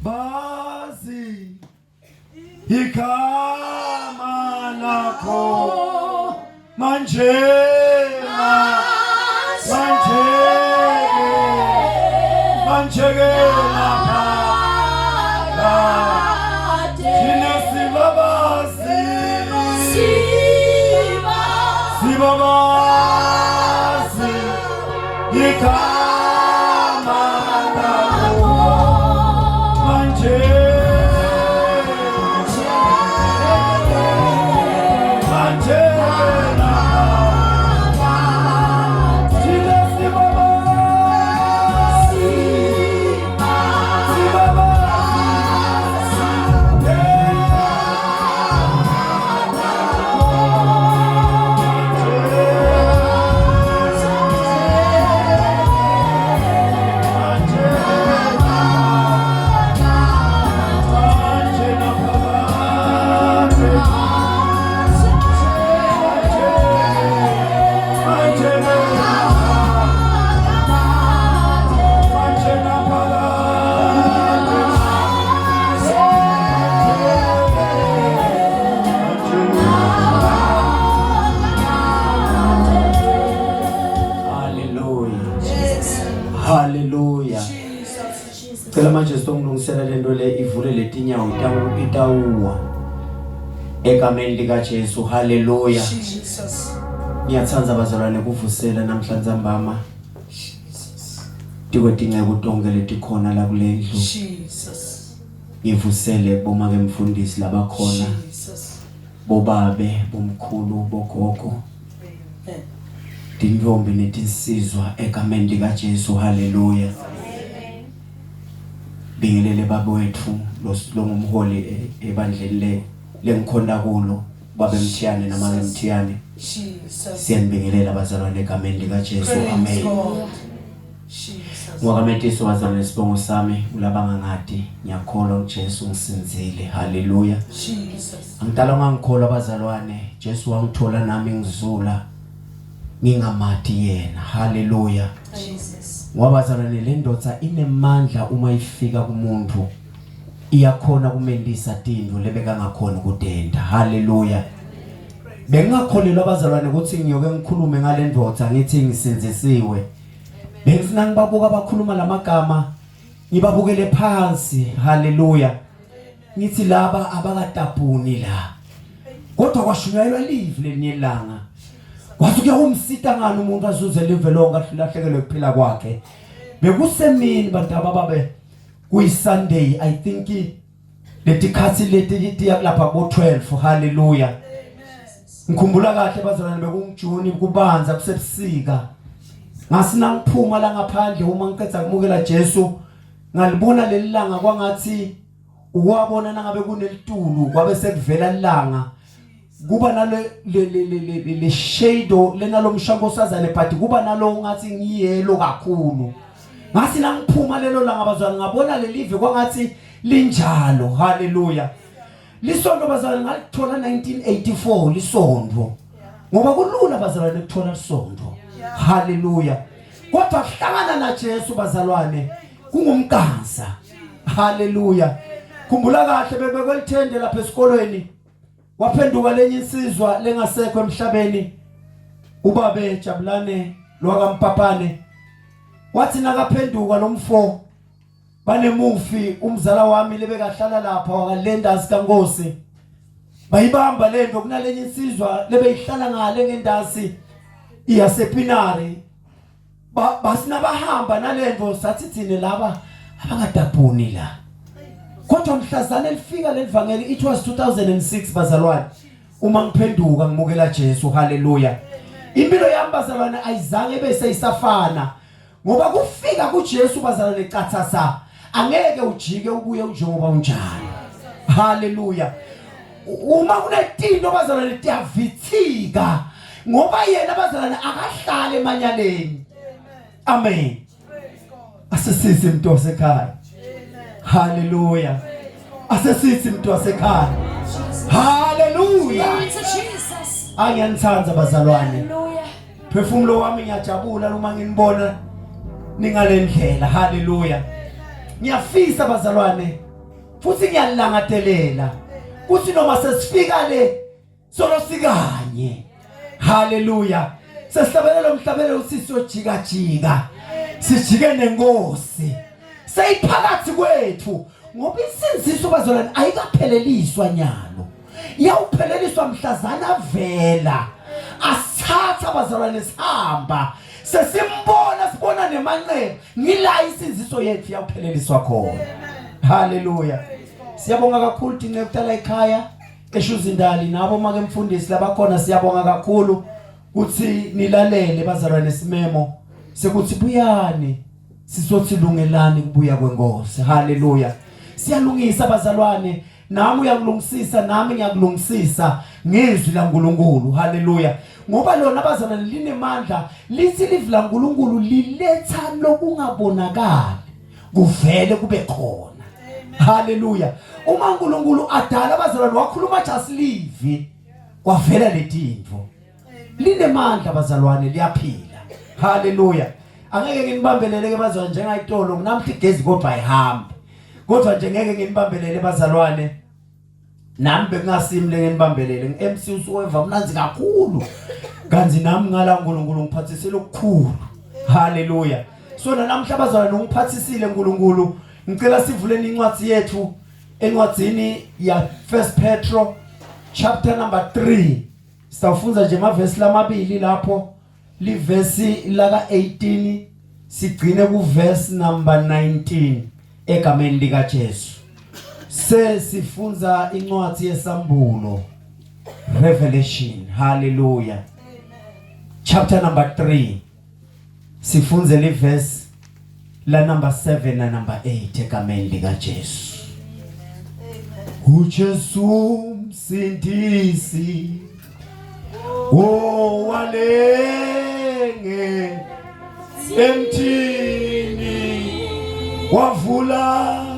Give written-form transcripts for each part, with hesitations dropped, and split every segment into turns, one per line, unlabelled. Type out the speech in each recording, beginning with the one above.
bazi igama lakho manjena lapha thina sibabazi igama lakho manjena Hallelujah. Cela manje sitongilungisela lento le ivule letinyawo itawuwa egameni lika Jesu. Hallelujah. Ngiyathanza abazalwane kuvusela namhlanje mbama. Tikwetingeke utonke letikhona la kulendlu. Jesus. Ngivusele boma ke mfundisi labakhona. Bobabe, bomkhulu, bogogo. Dintombi netinsizwa egameni lika Jesu. Hallelujah. Bingelele baba wethu longumholi ebandleni lengikhonda kulo babe Mthiyane namake Mthiyane. Siyambingelela abazalwane egameni lika Jesu. Amen. Ngoba Metiso wazalwane sibongo sami ulabanga ngadi ngiyakholwa uJesu ngisinzile. Hallelujah. Angidala ngangikholwa abazalwane Jesu wangithola nami ngizula ngingamathi yena. Hallelujah. Jesus. Ngoba bazalwane le ndodza inemandla uma ifika kumuntu iyakhona kumendisa tindlu lebeka ngakhona kudenda. Hallelujah. Bengakholelwa abazalwane ukuthi ngiyoke ngikhulume ngale ndodza ngithi ngisenzisiwe. Bengifuna ngibabuka abakhuluma lamagama ngibabukele phansi. Hallelujah. Ngithi laba abakatapuni la kodwa kwashunyayelwa live lenyelanga. Wathi kuyawumsita ngani umuntu azuze live lonke ahlahlekelwe kuphila kwakhe. Bekusemini bantu abababe kuyi Sunday I think letikhathi leti lapha bo 12. Hallelujah. Ngikhumbula kahle bazalwane bekungijuni kubanza kusebusika. Ngasina ngiphuma la ngaphandle uma ngicetha kumukela Jesu ngalibona lelilanga kwangathi ukwabona nangabe kunelitulu kwabe sekuvela ilanga. Kuba nale le shadow lenalo mshangosazane but kuba nalo ngathi ngiyelo kakhulu. Ngasi nangiphuma lelo langa bazalwane ngabona lelive kwangathi linjalo. Hallelujah. Lisondo bazalwane ngalithola 1984 lisondo. Ngoba kulula bazalwane ukuthola lisondo. Hallelujah. Kodwa kuhlangana na Jesu bazalwane kungumkansa. Hallelujah. Khumbula kahle bebekwelithende lapha esikolweni. Waphenduka lenye insizwa lengasekho emhlabeni ubabe Jabulane lwakaMpapane. Wathi nakaphenduka lomfo banemufi umzala wami lebekahlala lapha wakalenda sikaNkosi. Bayibamba lento kunalenye insizwa lebeyihlala ngale ngendasi iyasepinari. Basina bahamba nalento sathi thina laba abangadabhuni la. Kodwa mhlazana elifika lelivangeli it was 2006 bazalwane. Uma ngiphenduka ngimukela Jesu. Hallelujah. Impilo yami bazalwane ayizange bese isafana. Ngoba kufika kuJesu bazalwane ecathasa angeke ujike ubuye njengoba unjani. Hallelujah. Uma kunetinto bazalwane tiyavithika ngoba yena bazalwane akahlala emanyaleni. Amen. Asisize umuntu wasekhaya. Hallelujah. Asesithi umuntu wasekhaya. Hallelujah. Angiyanithanza bazalwane. Phefumulo wami ngiyajabula uma nginibona ningalendlela. Hallelujah. Ngiyafisa bazalwane futhi ngiyalangadelela kuthi noma sesifika le solo sikanye. Hallelujah. Sesihlabelela umhlabelo usisi ojika jika. Sijike nenkosi. Seyiphakathi kwethu ngoba isinziso bazalwane ayikapheleliswa nyalo. Iyawupheleliswa mhlazana vela. Asatha bazalwane sihamba. Sesimbona sibona nemanqeba ngila isinziso yethu yawupheleliswa khona. Hallelujah. Siyabonga kakhulu thina ekutala ekhaya eShuzindali nabo make mfundisi labakhona siyabonga kakhulu ukuthi nilalele bazalwane simemo sekuthi buyani sisothi lungelani kubuya kwenkosi. Hallelujah. Siyalungisa bazalwane, nami uyakulungisisa nami ngiyakulungisisa ngezwi laNkulunkulu. Hallelujah. Ngoba lona bazalwane linemandla lithi livla laNkulunkulu liletha lokungabonakali kuvele kube khona. Hallelujah. Uma uNkulunkulu adala bazalwane wakhuluma jasilivi kwavela letinto. Linemandla bazalwane liyaphila. Hallelujah. Angeke nginibambelele ke bazalwane njengayitolo namhla igezi kodwa ayihamba. Kodwa nje ngeke nginibambelele bazalwane. Nami bekungasimle nginibambelele ngiMC usuweva mnanzi kakhulu. Kanzi nami ngala uNkulunkulu ngiphathisile okukhulu. Hallelujah. So namhla bazalwane ungiphathisile uNkulunkulu. Ngicela sivuleni incwadi yethu encwadini ya 1 Petro chapter number 3. Sawufunza nje amavesi lamabili lapho livesi laka 18 sigcine kuverse number 19 egameni lika Jesu. Sifunza incwadi yesambulo Revelation. Hallelujah. Chapter number 3 sifunze livesi la number 7 na number 8 egameni lika Jesu. uJesu msindisi walenge emthini wavula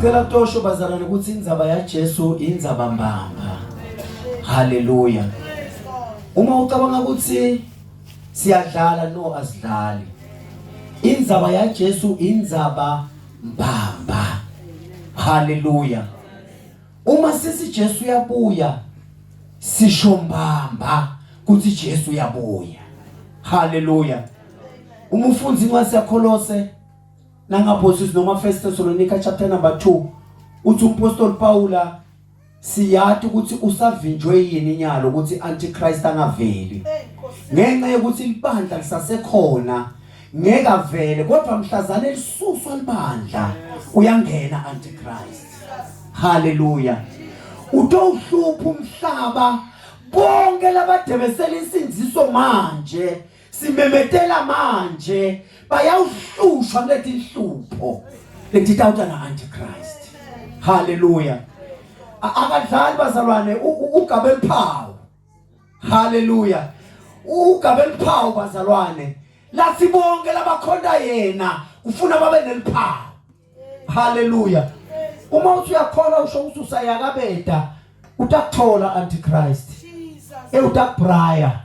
ngicela tosho bazalwane ukuthi indzaba yaJesu indzaba mbamba. Hallelujah. Uma ucabanga ukuthi siyadlala no asidlali. Indzaba yaJesu indzaba mbamba. Hallelujah. Uma sisi Jesu yabuya sisho mbamba kuthi Jesu yabuya. Hallelujah. Uma ufunza incwadi yaKolose nangaphosisi noma 1 Thessalonica chapter number 2 uthi umpostoli Paula siyathi ukuthi usavinjwe yini nyalo ukuthi antichrist angaveli ngenxa yokuthi libandla lisasekhona ngeke avele kodwa mhlazana elisuswa libandla uyangena antichrist. Hallelujah. Utohlupha umhlaba bonke labadebesela insinziso manje simemetela manje bayawuhlushwa kuleti inhlupho letitawuta na antichrist. Hallelujah. akadlali bazalwane ugabe liphawu. Hallelujah. Ugabe liphawu bazalwane. Lasibonke labakhonda yena ufuna babe neliphawu. Hallelujah. Uma uthi uyakholwa usho ukuthi usayakabeda utakuthola antichrist. Utakubraya.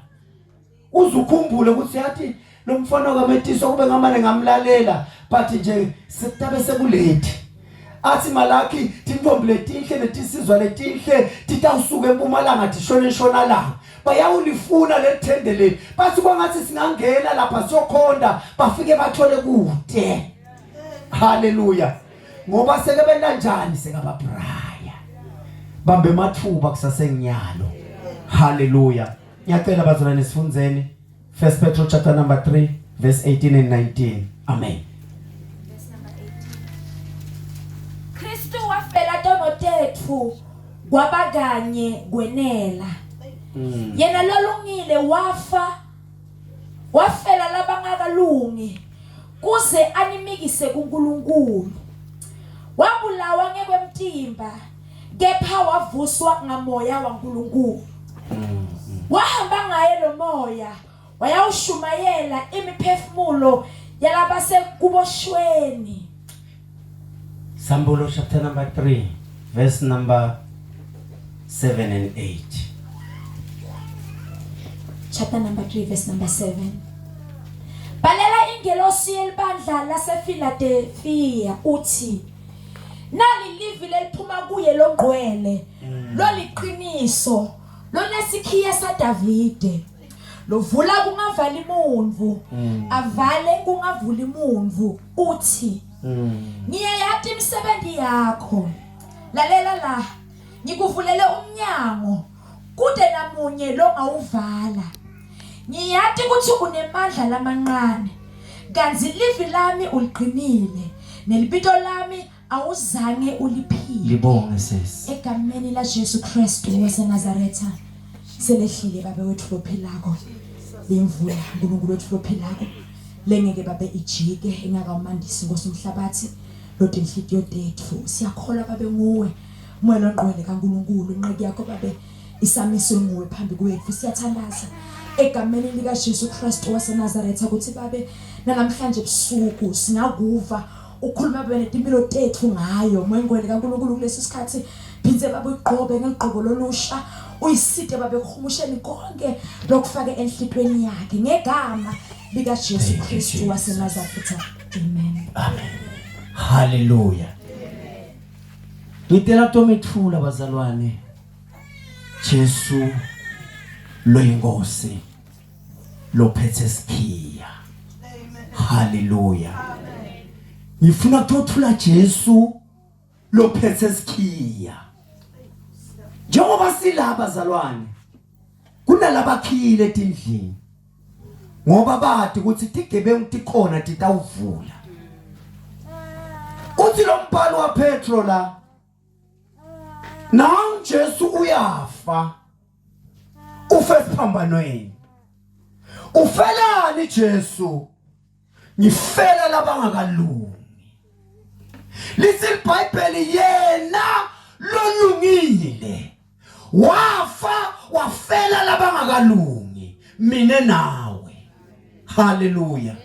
Uzukhumbule ukuthi yathi lo mfana kaMetiso kube ngamane ngamlalela but nje sitabe sekulethi. Athi malaki tintombi letinhle letisizwa letinhle titawusuka eMpumalanga tishone eNtshonalanga. Bayawulifuna lethendeleni. Bathi kwangathi singangena lapha sokhonda bafike bathole kude. Hallelujah. Ngoba seke benda njani sekababraya. Bambe mathuba kusasenyalo. Hallelujah. Ngiyacela bazalwane sifunzeni 1 Peter chapter number 3 verse 18 and 19. Amen.
Verse number 18. Kristu wafela tonotethu kwabaganye kwenela. Yena lolungile wafela labangakalungi kuze animikise kuNkulunkulu. Wabulawa ngekwemtimba kepha wavuswa ngamoya waNkulunkulu. Wahamba ngaye lo moya wayawushumayela imiphefumulo yalabase kuboshweni.
Sambulo chapter number 3 verse number 7 and 8.
Chapter number 3 verse number 7. Balela ingelosi yelibandla laseFiladelfiya uthi nali livi leliphuma kuye longqwele loliqiniso lonesikhiya saDavide lovula kungavali umuntu avale kungavuli umuntu uthi ngiyayathi imisebenzi yakho lalela la ngikuvulele umnyango kude namunye longawuvala ngiyathi ukuthi unemandla lamanqane kanzi livi lami uliqinile nelibito lami awuzange uliphile.
Libonge sisi
egameni la Jesu Kristu waseNazaretha selehlile babe wethu lophilako lemvula uNkulunkulu wethu lophilako lengeke babe ijike engakamandisi ngosomhlabathi lodwa inhliziyo yethu siyakholwa babe nguwe moya lonqwele kaNkulunkulu inqeki yakho babe isamiso nguwe phambi kwethu siyathandaza egameni lika Jesu Kristu waseNazaretha ukuthi babe namhlanje ebusuku singakuva ukhuluma bene impilo tethu ngayo moyengwele kaNkulunkulu kulesi sikhathi phindze babe uqobe ngeqobo lolusha uyisite babe khumusheni konke lokufake enhlitweni yakhe ngegama lika Jesu Kristu waseNazaretha. Amen.
Amen. Hallelujah. Ngitela tomethula bazalwane. Jesu loyinkosi lophethe isikhiya. Hallelujah. Ngifuna ukuthula Jesu lophethe isikhiya. Njengoba silaba bazalwane kunalabakhile etindlini ngoba bathi ukuthi tigebengu tikhona titawuvula. Uthi lo mbhalo wa Petro la nang Jesu uyafa ufe siphambanweni. Ufelani Jesu? Ngifela labangakalungi. Lithi iBhayibheli yena lolungile wafa wafela labangakalungi mina nawe. Hallelujah.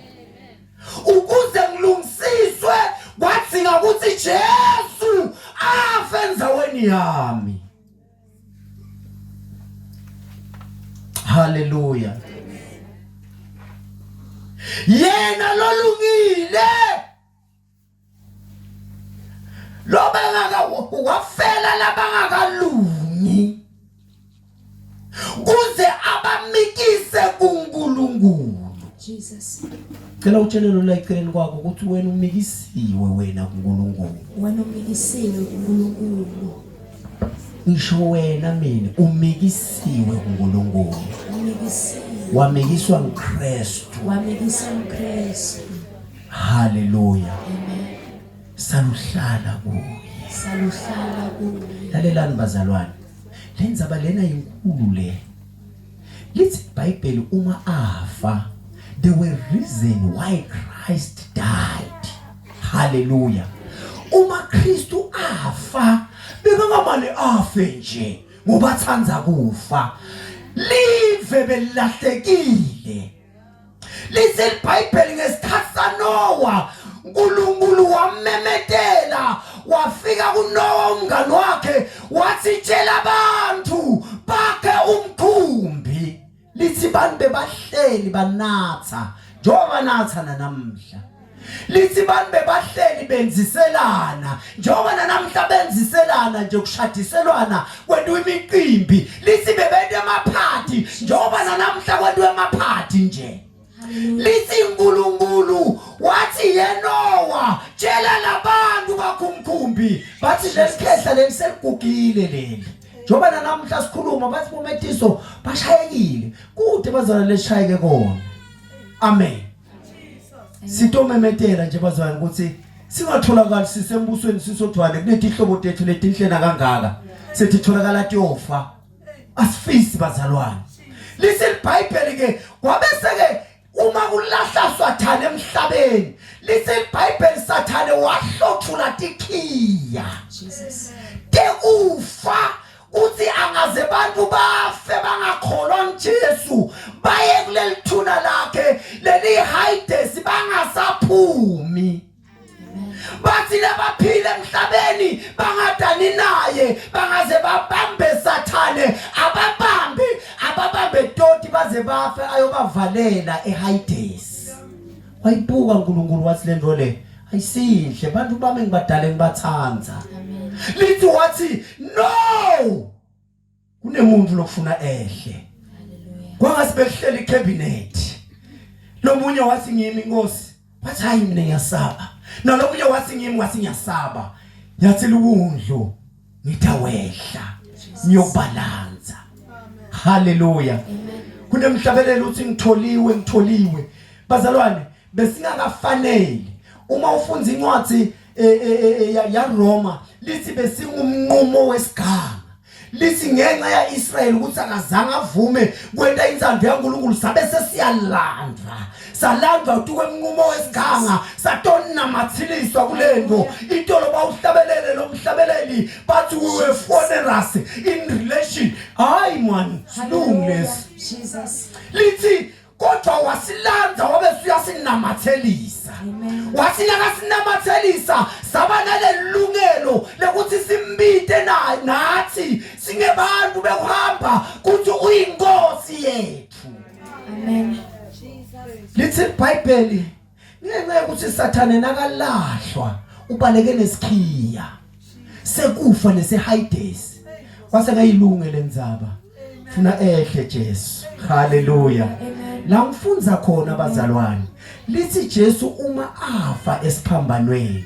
Ukuze ngilungisiswe kwadinga ukuthi Jesu afe enzaweni yami. Hallelujah. Yena lolungile lobanga wafela labangakalungi kuze abamikise kuNkulunkulu.
Jesus.
Cela utshelelo la eceleni kwakho ukuthi wena umikisiwe wena kuNkulunkulu.
Wena umikisiwe kuNkulunkulu.
Ngisho wena mina umikisiwe kuNkulunkulu.
Umikisiwe.
Wamikiswa nguKristu.
Wamikiswa nguKristu.
Hallelujah.
Amen.
Saluhlala kuye.
Saluhlala kuye.
Lalelani bazalwane. Lenzaba lena inkulu le. Lithi iBhayibheli uma afa there were reason why Christ died. Hallelujah. Uma Kristu afa bekangamane afe nje ngoba thanza kufa live belahlekile lithi iBhayibheli ngesikhathi saNowa uNkulunkulu wamemetela wafika kuNowa umngani wakhe wathi tshela abantu bakhe umkhumbi lithi bantu bebahleli banatha njengoba natha namhla lithi bantu bebahleli benziselana njengoba namhla benziselana nje kushadiselwana kwenziwa imicimbi lithi bebende amaphathi njengoba namhla kwenziwa amaphathi nje lithi uNkulunkulu wathi yeNowa tshela labantu bakumkhumbi bathi lesikhehla leliseligugile leli njengoba namhla sikhuluma bathi boMetiso bashayekile kude bazana leshayeke kona amen sitomemetela nje bazwana ukuthi singatholakala sisembusweni sisodwane kunethi ihlobo tethu letinhlena kangaka sethi tholakala tiyofa asifisi bazalwane lise iBhayibheli ke kwabese ke uma kulahla sathane emhlabeni lise iBhayibheli sathane wahlothula tikhiya Jesus tekufa uthi angaze bantu bafe bangakholwa ngeJesu baye kuleli thuna lakhe leli Hades bangasaphumi bathi labaphila emhlabeni bangadani naye bangaze babambe sathane ababambe toti baze bafe ayobavalela eHades wayibuka uNkulunkulu wathi lento le ayisihle bantu bami ngibadale ngibathanza lithi wathi no kunemuntu lokufuna ehle kwangasibehleli icabinet lomunye wathi ngimi inkosi bathi hayi mina ngiyasaba nalomunye wathi ngimi ngiyasaba yathi lubundlu ngithawehla ngiyobalanza haleluya kunemhlabelelo uthi ngitholiwe bazalwane besingakafanele uma ufunza incwadi yaRoma lithi besingumnqumo wesiganga lithi ngenxa yaIsrael ukuthi akazange avume kwenta inzando yaNkulunkulu sabe sesiyalandwa salandwa utuke emnqumo wesiganga satona mathiliswa kulendo into loba uhlabelele lo mhlabeleli bathi we were foreigners in relation hayi man silungless Jesus lithi kodwa wasilandza wabe siyasinamathelisa wasilaka sinamathelisa sabana lelungelo lekuthi simbite nathi singebantu bekuhamba kuthi uyinkosi yethu amen lithi iBhayibheli ngenxa ukuthi sathane nakalahlwa ubaleke nesikhiya sekufa neseHades wasengayilungele ndzaba funa ehle Jesu haleluya la ngifunza khona bazalwane lithi Jesu uma afa esiphambanweni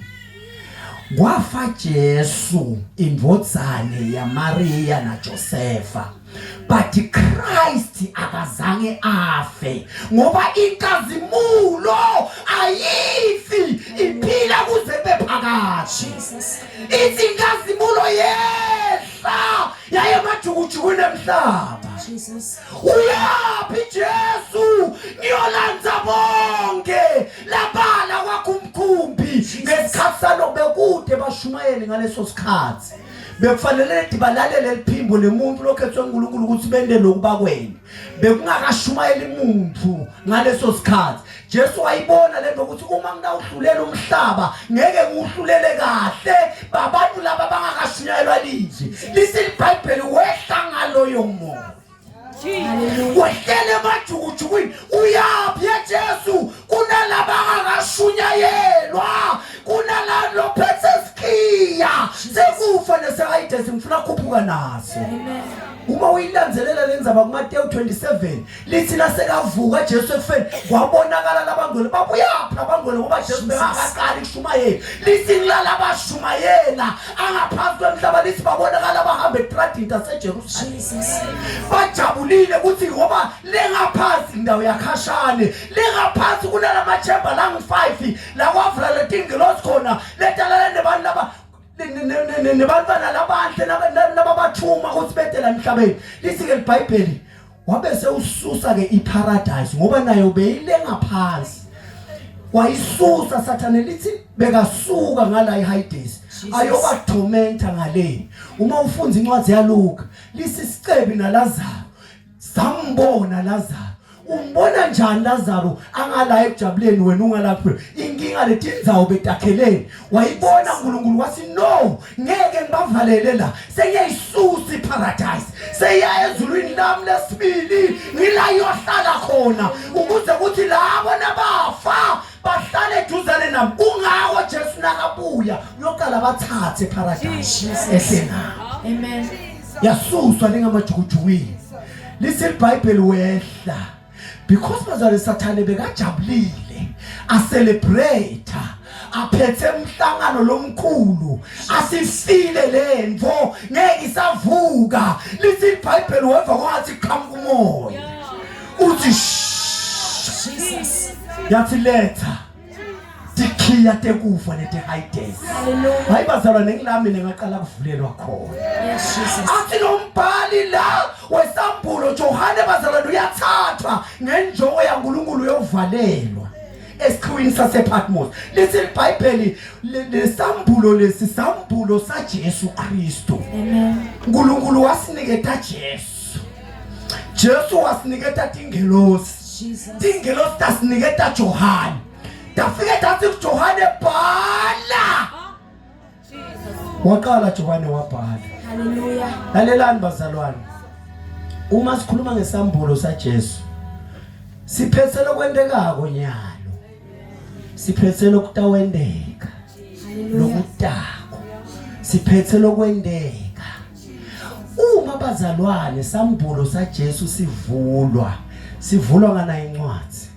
wafa Jesu indvodzane ya Maria na Josefa but Christ akazange afe ngoba inkazimulo ayifi iphila kuze bephakathi ithi inkazimulo yehla yaye majukujuku nemhlaba Jesus uyapi Jesu ngiyolanza bonke labala kwakumkhumbi ngesikhathi sanobekude bashumayele ngaleso sikhathi bekufanele dibalalele liphimbo lemuntu lokhethwe uNkulunkulu ukuthi bende lokuba kwena bekungakashumayeli umuntu ngaleso sikhathi Jesu wayibona lento ukuthi uma ngidawuhlulela umhlaba ngeke ngiuhlulele kahle babantu laba bangakashunyayelwa lithi lisi iBhayibheli wehla ngaloyo moya wehlele majukujukwini uyaphi Jesu kunalaba angakashunyayelwa kunalalo phethe sikhiya sekufa neseHades ngifuna ukukhuphuka naso uma uyilandzelela lenzaba kuMateyu 27 lithi lasekavuka Jesu efeni kwabonakala labangcwele babuyaphi abangcwele ngoba Jesu bengakaqali kushumayela lithi ngilala abashumayela angaphansi kwemhlaba lithi babonakala abahamba etradini taseJerusalem bajabulile ukuthi ngoba lengaphansi indawo yakhashane lengaphansi kunalamachemba langu5 la kwavula letingelosi khona letala nebantu laba nebantwana labanhle nababathuma ukuthi bedela emhlabeni lithi ke iBhayibheli wabese ususa ke iparadise ngoba nayo beyile ngaphansi wayisusa sathane lithi bekasuka ngala eHades ayobatormenta ngale. Uma ufunza incwadi yaLuka lisisicebi naLazaro, sambona Lazaro. Umbona njani Lazaro angala ekujabuleni wena ungalapho? Inkinga leti indzawo betakheleni. Wayibona uNkulunkulu wathi no, ngeke ngibavalele la. Sengiyayisusa iparadise. Seya ezulwini lami lesibili ngila yohlala khona ukuze kuthi labo nabafa bahlale eduzane nami. Ungako Jesu nakabuya uyokala bathathe paradise esena.
Amen.
Yasuswa lengamajukujukwini. Listen iBhayibheli wehla. Because bazali Sathane bekajabulile, a celebrate, aphethe umhlangano lomkhulu, asifile lento ngeke isavuka. Lithi iBhayibheli weva kwathi qhamuka umoya uthi Jesus yathi letha dikhiya tekufa nete Hades. Hayi bazalwane ngilami ngaqala kuvulelwa khona.
Yes Jesus.
Athi lombhali la wesambulo Johane bazalwane uyathathwa ngenjongo yaNkulunkulu yovalelwa esikhwini sasePatmos. Lithi iBhayibheli lesambulo lesi sambulo saJesu Kristu.
Amen.
uNkulunkulu wasiniketa Jesu. Jesu wasiniketa tingelosi.
Jesus.
Tingelosi tasiniketa Johane. Dafike dathi uJohane bhala. Waqala Johane wabhala.
Hallelujah.
Lalelani bazalwane. Uma sikhuluma ngesambulo saJesu, siphethe lokwendekako nyalo. Siphethe lokutawendeka. Lokutako. Siphethe lokwendeka. Uma bazalwane sambulo saJesu sivulwa ngana incwadi.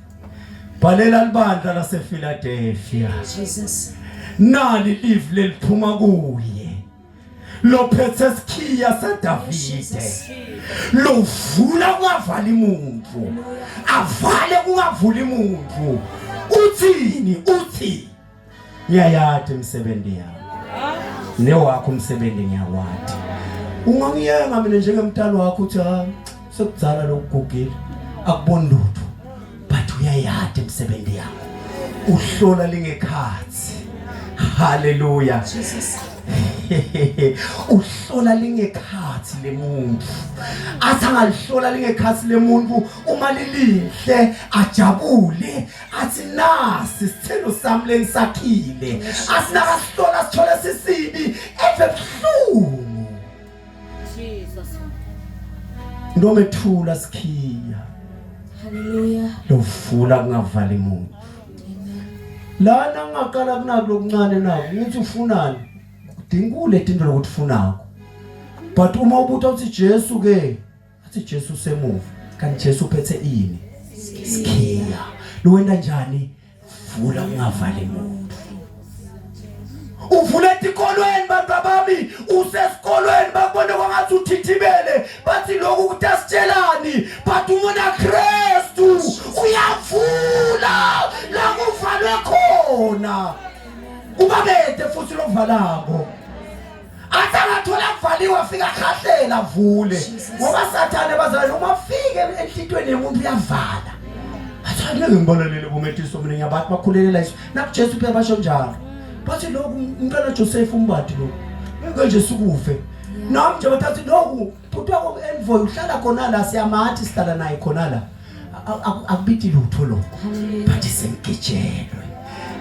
Bhalela libandla lasePhiladelphia.
Jesus.
Nali live leliphuma kuye. Lophethe isikhiya saDavide. Lovula kungavali umuntu. Avale kungavuli umuntu. Uthini? Uthi ngiyayade imisebenzi yami. Newakho umsebenzi ngiyawathi. Ungangiyenga mina njengemntana wakho uthi sekudzala lokugugile. Akuboni lutho. Uyayade imisebenzi yakho. Uhlola lingekhathi. Hallelujah.
Jesus.
Uhlola lingekhathi lemuntu. Athangahlola lingekhathi lemuntu uma lilihle ajabule. Athi nasi sithelo sami lengisakhile. Asinakahlola sithole sisibi ebhlungu.
Jesus.
Ndomethula sikhiya.
Hallelujah.
Lovula kungavali umuntu. Lana ngaqala kunako lokuncane nako uthi ufunani udingule into lokuthi ufunako. But uma ubuthi uthi Jesu ke athi Jesu semuva kanti Jesu uphethe ini? Sikhiya. Luwena njani? Vula kungavali umuntu. Uvule etikolweni bantu bami, usesikolweni bakubone kwangathi uthithibele, bathi lokhu kutasitshelani, but umona Kristu uyavula la kuvalwe khona. Ubabede futhi lokuvalako. Athangathola kuvaliwe afika khahlela avule. Ngoba Sathane bazalwane uma fike enhlitweni yomuntu uyavala. Athande ngimbalelele kuMetiso mina ngiyabathi bakhulelela iso. Naku Jesu phela basho njalo. Bathi lokhu umntwana Joseph umbathi lo. Ngeke nje sukufe. Nami nje bathathi lokhu phutwa ko envoy uhlala khona la siyamathi sihlala naye khona la. Akubithi lutho lo. Bathi sengigelwe.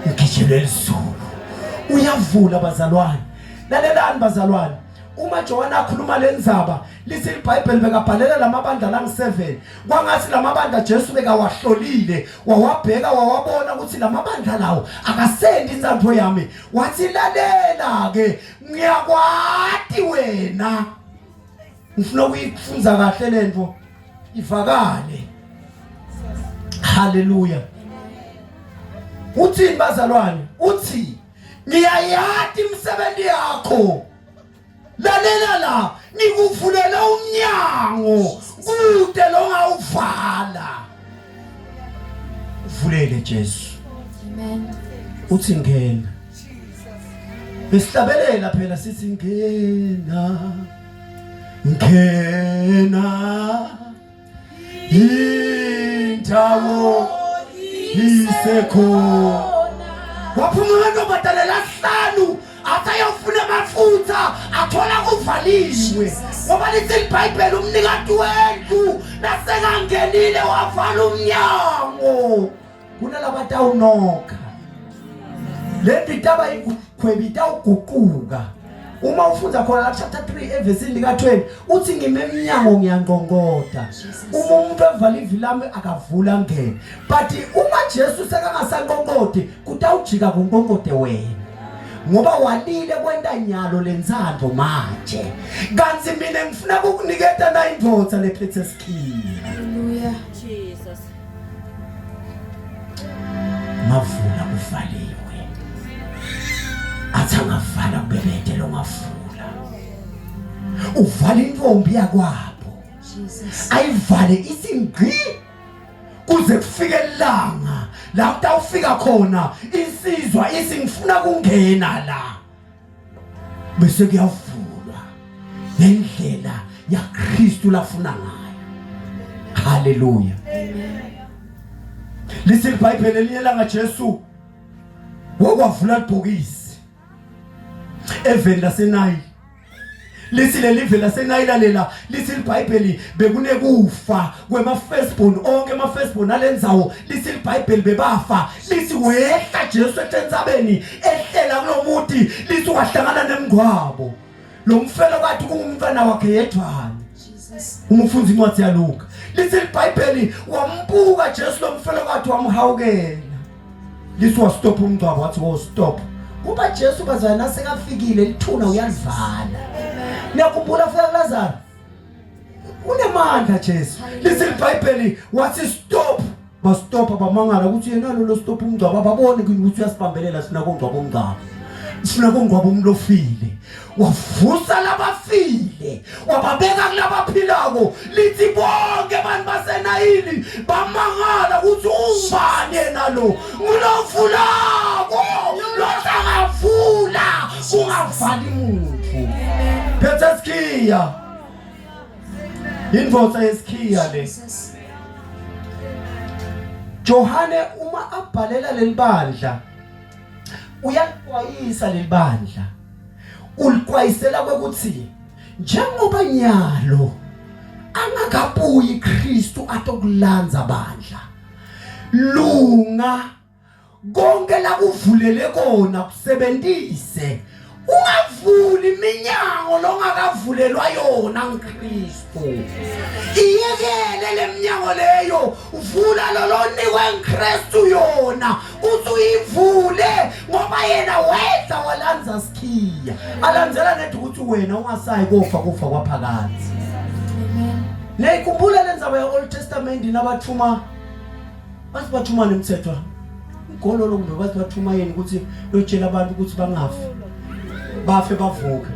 Ngigelwe lisulu. Uyavula bazalwane. Lalelani bazalwane. Uma Johana akhuluma lenzaba, lithi iBhayibheli bekabhalela lamabandla lang7. Kwangathi lamabandla Jesu bekawahlolile, wawabheka wawabona ukuthi lamabandla lawo akasendi inzatho yami. Wathi lalela ke, ngiyakwati wena. Ngifuna ukuyifunza kahle lento ivakale. Hallelujah. Uthini bazalwane? Uthi ngiyayati imisebenzi yakho. Lalela la ngikuvulela umnyango kude longawuvala. Uvulele Jesu.
Amen.
Uthi ngena. Besihlabelela phela sithi ngena. Ngena. Indawo isekhona. Waphuma ngobadalela 5 atha ayofuna amafutha athola kuvaliwe ngoba lithi iBhayibheli umnikati wendlu nasekangenile wavala umnyango kunalabantu awunoka le nditaba ikhwebita uguquka uma ufunda khona la chapter 3 evesini lika 20 uthi ngimemnyango ngiyangqongqoda uma umuntu evala ivilami akavula ngene but uma Jesu sekangasanqonqode kutawujika kunqonqode wena ngoba walile kwenta nyalo lenzando manje kanti mina ngifuna ukukuniketa na indvodza lephethe skhiya
Hallelujah.
Jesus.
mavula kuvaliwe athangavala kubebete lo ngavula uvala intombi yakwabo
Jesus.
ayivale isingqi kuze kufike ilanga la utawufika khona insizwa isingifuna kungena la bese kuyavulwa ngendlela ya Kristu lafuna ngayo haleluya lisi iBhayibheli liyela ngaJesu wokwavula ibhokisi eveni laseNayili lisi lelive laseNayili lela lisi iBhayibheli bekunekufa kwema firstborn onke ama firstborn alendzawo lisi iBhayibheli bebafa lisi wehla Jesu etensabeni ehlela kulomuthi lisi wahlangana nemngcwabo lo mfelo kathi kungumfana wakhe yedwana
Jesus.
umfunzi incwadi yaLuka lisi iBhayibheli wambuka Jesu lo mfelo kathi wamhawukela lisi wa stop umngcwabo wathi wo stop kuba Jesu bazana sekafikile lithuna uyalivala niyakhumbula fika Lazarus unemandla Jesu lisi iBhayibheli wathi stop bastop abamangala ukuthi yena lo stop umngcwabo babone ukuthi uyasibambelela sina kongcwabo umngcwabo sina kongcwabo umlofile wavusa labafile wababeka kulabaphilako lithi bonke abantu baseNayili bamangala ukuthi ungubani yena lo ngulovulako losangavula ungavali umuntu phethe skhiya indvodza yeskhiya le
Jesus.
Johane uma abhalela lelibandla uyaqwayisa lelibandla uliqwayisela ukuthi njengoba nyalo angakabuyi Kristu atokulanza bandla lunga konke la kuvulele kona kusebenzise ungavuli iminyango longakavulelwa yona ngKristu iyekele leminyango leyo uvula lolonikwe ngKristu yona uthi uyivule ngoba yena wedla walanza skhiya alanzela nethi ukuthi wena ungasayi kofa kwaphakathi
Amen.
neyikhumbula lenzaba yeOld Testament nabathuma bathuma nemthetho igololo kumbe bathuma yini ukuthi lotshela abantu ukuthi bangafi bafe bavuka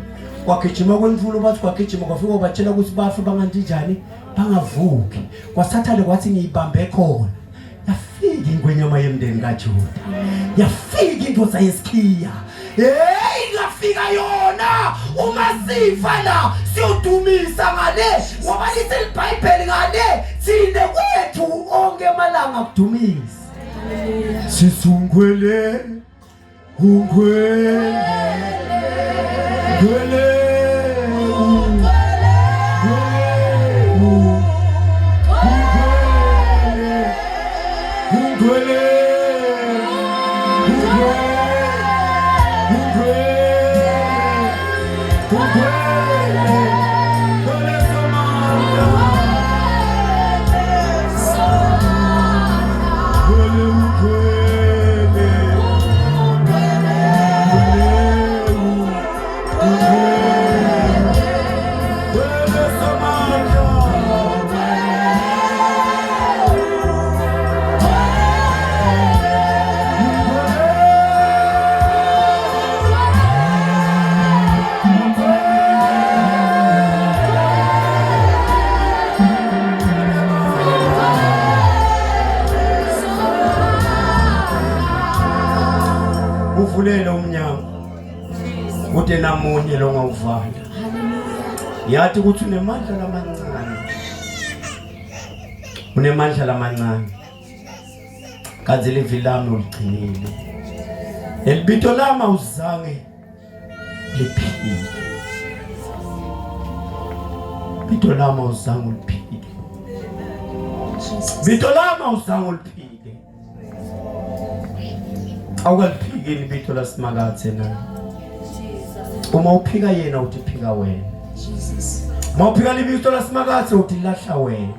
kwagijima kwemfulo bathi kwagijima kwafika batshela ukuthi bafe bangantinjani bangavuki kwasathale kwathi ngiyibambe khona yafika ingwenyama yemndeni kaJuda yafika indvodza yeskhiya hey ngafika yona uma sifa la siyodumisa ngale ngoba lithi iBhayibheli ngale sine kwethu onke amalanga kudumisa
Hallelujah.
sisungwele ungwele gwele uvulele umnyango kude namunye lo ngawuvala yathi ukuthi unemandla lamancane unemandla lamancane kanti livili lami uligcinile elibito lami awuzange liphile. Bito lami awuzange uliphile. Bito lami awuzange uliphile. Awukaliphikile ibito laSimakathe na. Uma uphika yena uthi phika wena. Uma uphika libito laSimakathe uthi lahla wena.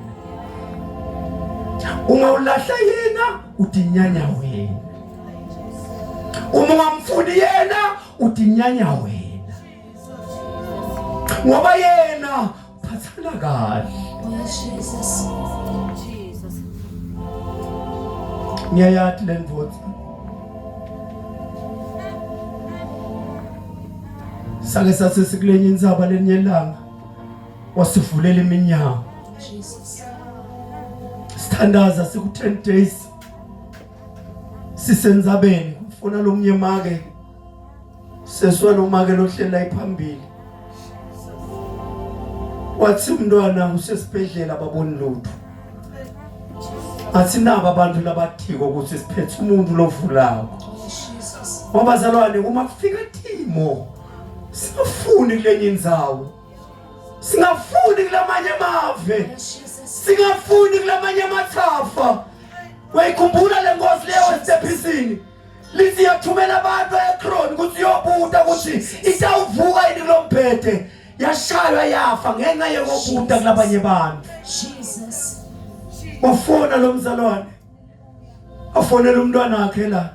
Uma ulahla yena uthi nyanya wena. Uma ungamfuni yena uthi nyanya wena. Ngoba yena phathana kahle.
Jesus.
Ngiyayathi le ndvodza. Sake sathi sikulenye indzaba lenye ilanga wasivulela iminyango.
Jesus.
Sithandaza siku 10 days. Sisenzabeni kufuna lo mnyemake. Seswa lo make lohlela iphambili. Wathi umntwana usesibhedlela baboni lutho. Athi naba abantu labathiko ukuthi siphethe umuntu lovulayo.
Jesus.
Wabazalwane uma kufika Timo singafuni kulenye indzawo. Singafuni kulamanye amave. Singafuni kulamanye amathafa. Wayikhumbula lenkosi leyo esitephisini. Lithi yathumela abantu eCron ukuthi yobuta ukuthi itawuvuka yini kulomphethe. Yashaywa yafa ngenxa yokubuta kulabanye abantu.
Jesus.
Wafona lo mzalwane. Afonela umntwana wakhe la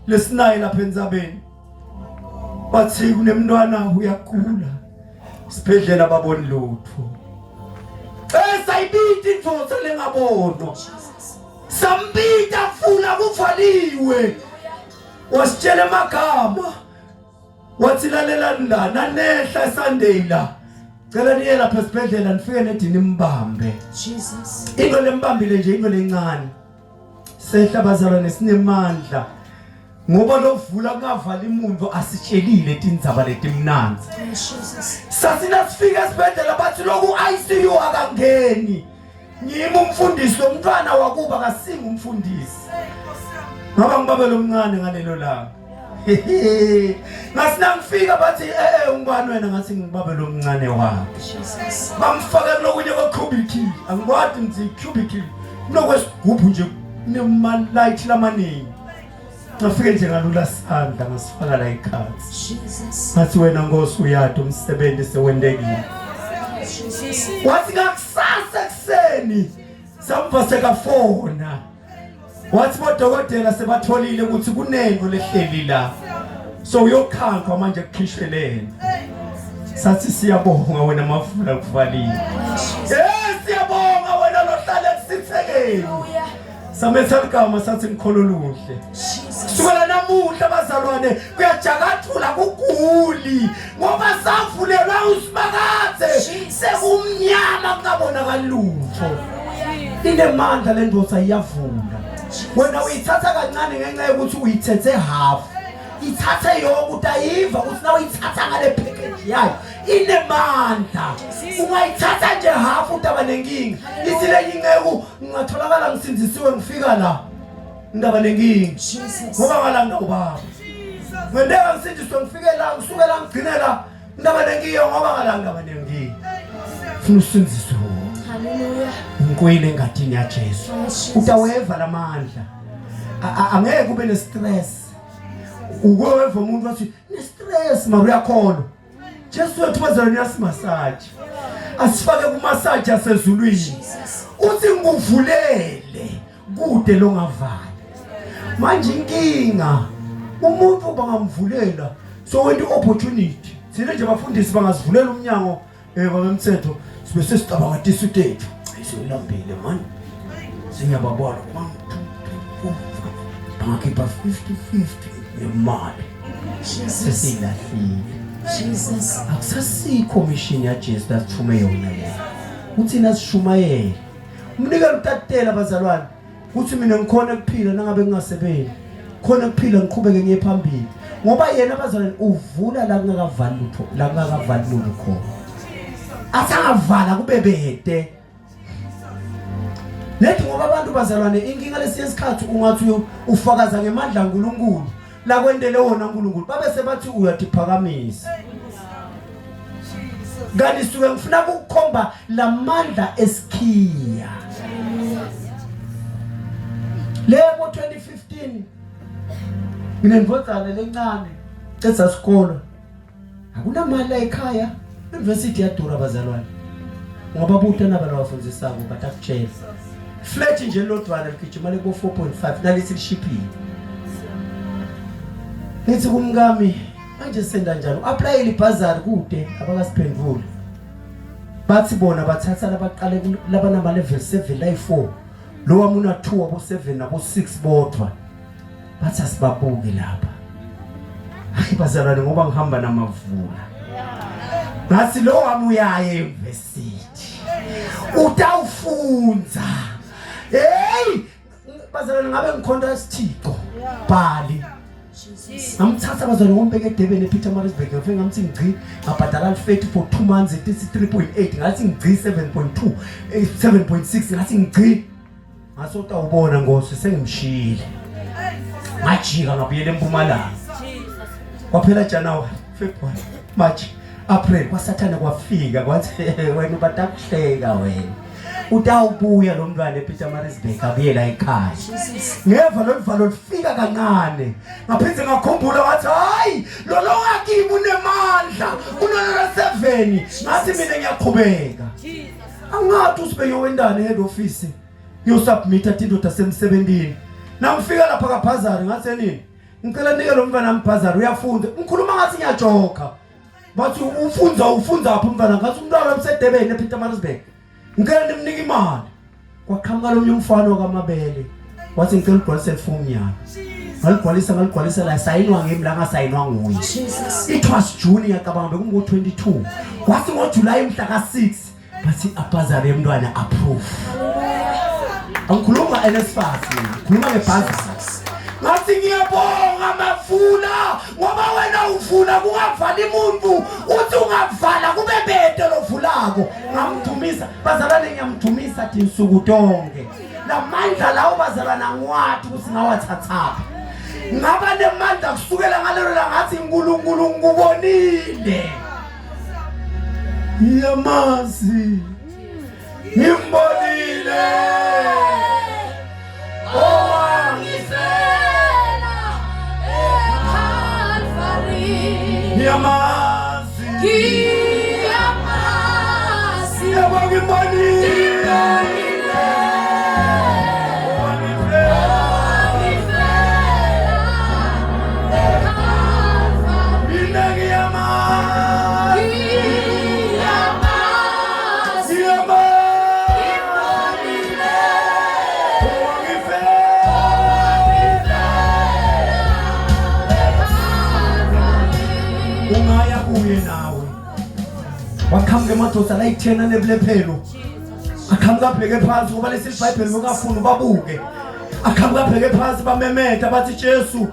lesinayi lapha enzabeni. Bathi kunemntwana uyagula. Sibhedlela baboni lutho. Sayibita indvodza lengabonwa. Sambita funa kuvaliwe. Wasitshela amagama. Wathi lalela ndana nanehla Sunday la. Cela niye lapha esibhedlela nifike nedini imbambe.
Jesus.
Into lembambile nje into lencane. Sehla bazalwane sinemandla. Ngoba lovula kungavala imuntu asitshelile tindzaba letimnanzi.
Jesus.
Sasina sifika esibhedlela bathi loku ICU akangeni. Ngimi umfundisi womntwana wakuba kasinga umfundisi. Ngoba ngibabelo omncane ngalelo langa. Ngasina ngifika bathi ungubani wena ngathi ngibabelo omncane wakhe.
Jesus.
Bamfaka kulokunye kwecubicle. Angikwazi ngithi cubicle. Kunokwesigubhu nje kunemalight lamaningi. Ngafike nje ngalula sandla ngasifaka la ikhathi.
Jesus.
Ngathi wena Nkosi uyade umsebenzi sewendekile.
Jesus.
Wathi ngakusasa ekseni samva sekafona. Wathi bodokotela sebatholile ukuthi kunento lehleli la. So uyokhankwa manje kukhishwelene. Sathi siyabonga wena mafula kuvalile. Siyabonga wena lohlala kusithekeni. Samethalikama sathi ngikholo luhle. Kusukela namuhla bazalwane kuyajakathula kuguli ngoba savulelwa uSimakathe sekumnyama kungabonakali lutho. Inemandla lendvodza iyavula. Wena uyithatha kancane ngenxa yokuthi uyithethe half. Ithathe yonke utayiva ukuthi nawe uyithatha ngale package yayo. Inemandla. Ungayithatha nje half utaba nenkingi. Lithi lenye inceku ngingatholakala ngisinzisiwe ngifika la. Ndaba nenkingi. Ngoba ngalanga ubaba. Ngendeka ngisindiswe ngifike la ngisuke la ngigcine la. Ndaba nenkingi ngoba ngalanga ndaba nenkingi. Funa usinziswe.
Hallelujah.
Ngikwile engadini ya Jesu. Utaweva lamandla. Angeke kube ne stress. Ukweva umuntu wathi ne stress mara uyakhona. Jesu wethu bazalwane yasimassage. Asifake ku massage asezulwini. Uthi nguvulele kude longavala. Manje inkinga umuntu bangamvulela so wena opportunity. Sine nje abafundisi bangasivulela umnyango babemthetho sibe sesicabanga tisuthethu. Ayisiyilambile man. Singababona bangakhipha 50-50 nemali. Sesilahlile.
Jesus.
Akusasikho mission ya Jesu dasithume yona le. Uthi nasishumayela. Umnikelo utatela bazalwane. Uthi mina ngikhona ukuphila nangabe ngingasebenzi. Khona ukuphila ngiqhubeke ngiye phambili. Ngoba yena bazalwane uvula la kungakavali lutho, la kungakavali lutho. Asangavala kube bede. Lethi ngoba abantu bazalwane inkinga lesisikhathi ungathi ufakaza ngemandla kaNkulunkulu. la kwendele wona uNkulunkulu babe sebathi uyadiphakamisa kanti suke ngifuna ukukhomba lamandla esikhiya lebo 2015 nginendvodzana lencane esasikolo akunamali la ekhaya university yadura bazalwane ngoba butana balawafundisako batakutshela flat nje lodwana ligijima leko 4.5 nalisi lishiphi nithi kumngami manje senda njalo apply libhazari kude abakasiphendvuli bathi bona bathatha labaqale labana ma level 7 la 4 lo wamuna 2 abo 7 nabo 6 bodwa bathi asibabuke lapha hayi bazalwane ngoba ngihamba namavula ngathi lo wami uyaye university utawufunza hey bazalwane ngabe ngikhonda isithixo bhali amthatha bazalwane ngombeke eDurban ePietermaritzburg ngafika ngamthi ngci ngabhadala l30 for 2 months ethi 3.8 ngathi ngci 7.2 7.6 ngathi ngci ngasota ubona ngosi sengimshile majika ngabuyela eMpumalanga kwaphela January February March April kwasathana kwafika kwathi wena ubatakuhleka wena utawubuya lo mntwana ePietermaritzburg abuyela ekhaya ngeva lo mvalo lifika kancane ngaphinze ngakhumbula wathi hayi lo wakimi unemandla unona 7 ngathi mina ngiyaqhubeka angathi usibe wendane head office yo submit into tasemsebenzini nangifika lapha kaBhazari ngathi nini ngicela nike lo mntwana amBhazari uyafunza ngikhuluma ngathi ngiyajoka bathi ufunza apha umntwana ngathi umntwana umseDurban ePietermaritzburg ngicela nimnike imali kwaqhamuka lo mfana kaMabele wathi ngicela ugcwalise iform yakhe ngaligcwalisa la sayinwa ngimi la ngasayinwa nguye it was June yacabanga bekungo 22 wathi ngoJuly mhla ka6 bathi aBhazari emntwana approve angikhuluma NSFAS ngikhuluma ngeBhazari ngathi ngiyabonga mafuna ngoba wena ufuna kungavali umuntu uthi ungavala kube bede lovulako ngamthumisa bazalwane ngiyamthumisa thi insuku tonke lamandla lawo bazalwana ngwathi kusingawathatha ngaba nemandla kusukela ngalelo la ngathi uNkulunkulu ngikubonile yamazi ngimbonile Yamazi wakhamke madoda la 10 nebulephelo akhamka bheke phansi ngoba lesi iBhayibheli ngokafuna babuke akhamka bheke phansi bamemeta bathi Jesu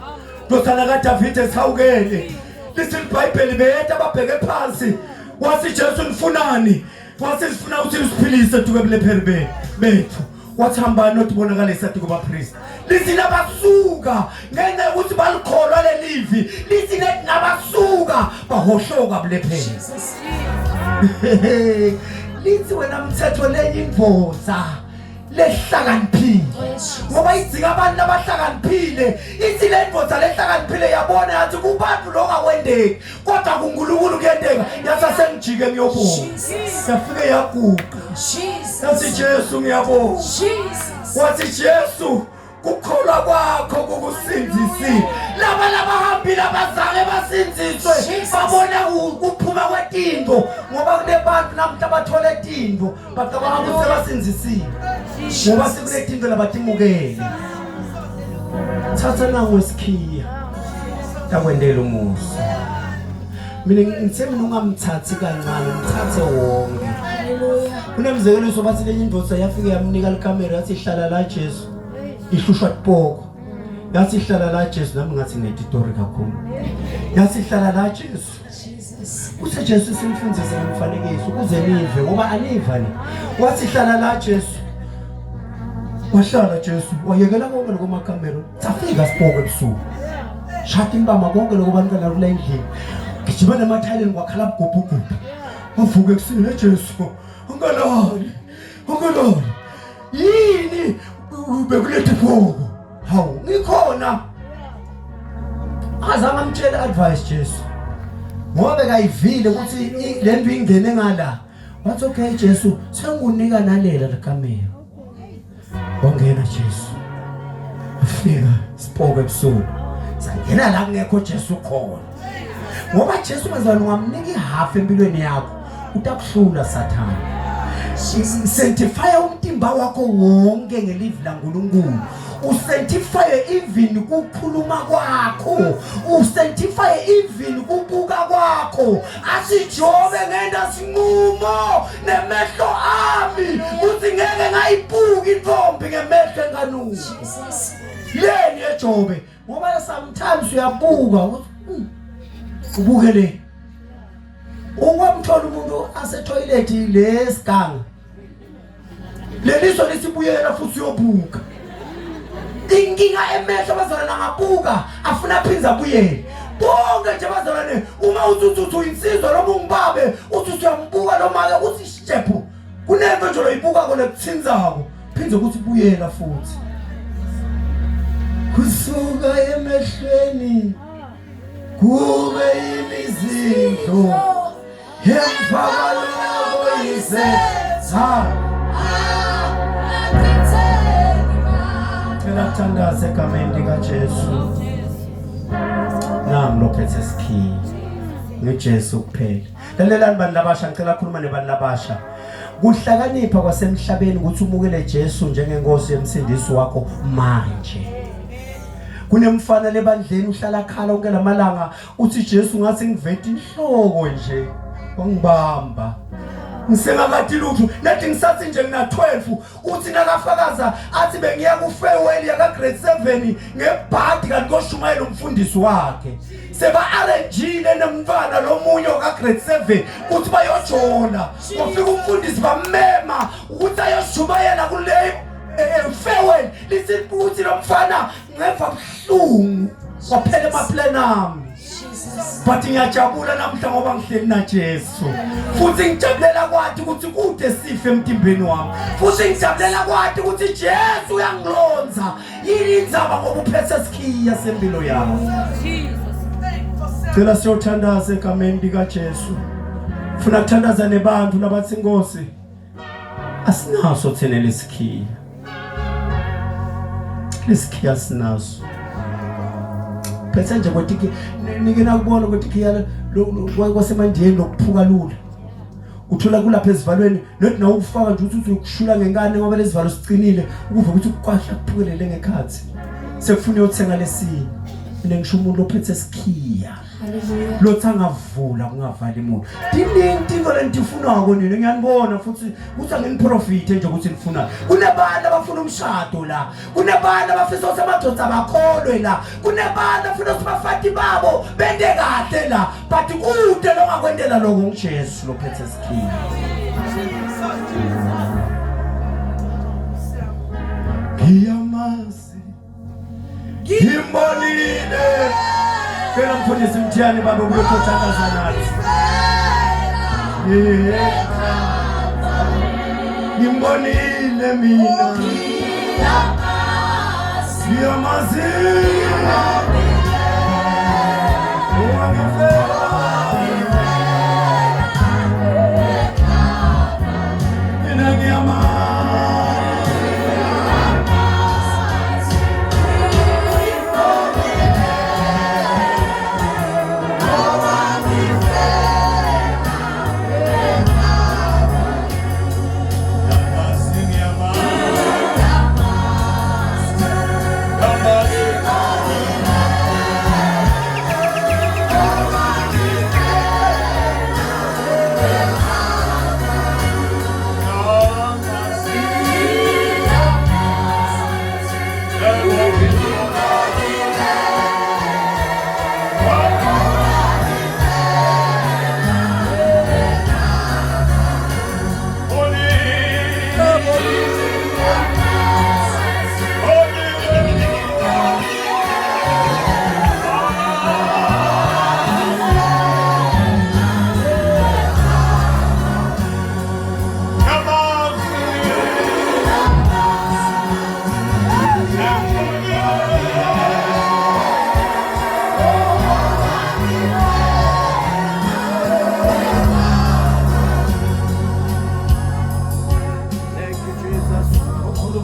dosana kaDavid esawukele lesi iBhayibheli beyeta babheke phansi wathi Jesu nifunani wathi sifuna ukuthi usiphilise duke ebulephelo bethu wathi hamba nothi bonakalisa duke bapriest lisi nabasuka ngenxa ukuthi balikholwa lelivi lisi nabasuka bahohloka ebulephelo lithi wena mthetho lenye imvoza lehlakaniphile ngoba idzika abantu abahlakaniphile ithi le imvoza lehlakaniphile yabona yathi kubantu lokakwendeki kodwa kuNkulunkulu kuyendeka yasasengijike ngiyobonga yafike yaguqa yathi Jesu ngiyabonga wathi Jesu kukholwa kwakho kukusindisile laba hambile abazange basinziswe babona ukuphuma kwetinto ngoba kunebantu namhla bathola itinto bacabanga ukuthi basinzisile ngoba sekunetinto labatimukele thatha nangu isikhiya takwendela umusa mina ngithe mina ungamthathi kancane mthathe wonke haleluya kunemzekeliso bathi lenye indoda yafika yamnika ikamera yathi ihlala la Jesu ihlushwa tipoko yathi ihlala la Jesu nami ngathi netitori kakhulu yathi ihlala la Jesu kuse Jesu simfundzise umfanekiso ukuze nive ngoba aniva ni wathi ihlala la Jesu wahlala Jesu wayekela konke lokumakamera safika sipoko ebusuku shaka imbama konke lokubantwana kule ndlela gijima nemathayileni kwakhala bugubhugubu uvuke ekuseni eJesu ungalali yini bekulethe phoko hawu ngikhona azange amtshele advice Jesu ngoba kayivile ukuthi lento ingene ngala wathi okay Jesu sengunika nalela lekamera ongena Jesu afika sipoke ebusuku sangena la kungekho Jesu khona ngoba Jesu mazalwane ungamnika ihalf empilweni yakho utakuhlula sathana sanctify umtimba wakho wonke ngelive laNkulunkulu usanctify even kukhuluma kwakho usanctify even kubuka kwakho asijobe ngenda sinqumo nemehlo ami uthi ngeke ngayibuka intombi ngemehlo enganuki Jesus yeni ejobe ngoba sometimes uyabuka ukuthi ubuke le ungwamthola umuntu ase toilet lesiganga leliso lisibuyela futhi uyobuka inkinga emehlo bazalana ngabuka afuna phinza buyele bonke nje bazalane uma uthuthu insizwa lo mungibabe uthi uyambuka lo make uthi stephu kunento nje loyibuka kole kuthinzako phinze ukuthi buyela futhi kusuka emehlweni kube imizindlo yemfakaloko izetha Thandaza egameni likaJesu nami lophethe isikhiyi ngeJesu kuphela lalelani bantu labasha ngicela ukukhuluma nebantu labasha kuhlakanipha kwasemhlabeni ukuthi umukele Jesu njengenkosi yemsindisi wakho manje kunemfana lebandleni uhlala khala onke lamalanga uthi Jesu ngathi ngivete inhloko nje wangibamba ngisengakathi lutho nathi ngisathi nje ngina 12 uthi nakafakaza athi bengiya ku farewell yaka grade 7 ngebhadi kanti koshumayela umfundisi wakhe seba arrangile nemntwana lomunye ka grade 7 uthi bayojona ufika umfundisi bamema ukuthi ayoshumayela kule farewell lisithi ukuthi lo mfana ngeva buhlungu kwaphela emaplan ami but ngiyajabula namhla ngoba ngihleli naJesu futhi ngijabulela kwathi ukuthi kude sife emtimbeni wami futhi ngijabulela kwathi ukuthi Jesu uyangilonza yini indzaba ngoba uphethe isikhiya sempilo yami cela siyothandaza egameni likaJesu ufuna ukuthandaza nebantu nabathi Nkosi asinaso thina lesikhiya lesikhiya sinaso phethe nje kodwa nikena kubona ukuthi khiyala kwasemandiyeni lokuphuka lula uthola kulapha ezivalweni nothi nawo ufaka nje ukuthi ukushula ngenkane ngoba lezivalo sicinile ukuva ukuthi ukwahla kuphukelele ngekhathi sekufuna uyothenga lesini ngisho umuntu ophethe isikhiya haleluya lothi angavula kungavali umuntu dinto lentifunako nini ngiyanibona futhi ukuthi anginiprofite nje ukuthi nifuna kunabantu abafuna umshado la kunabantu abafisa ukuthi amadoda abakholwe la kunabantu abafuna ukuthi bafati babo bende kahle la but kude lo ngakwendela lokho ngiJesu lophethe isikhiya ngiyamazi ngimbolile phela mfundisi mthiyani baba ukuthandaza nathi ngimbonile mina ngiyamazi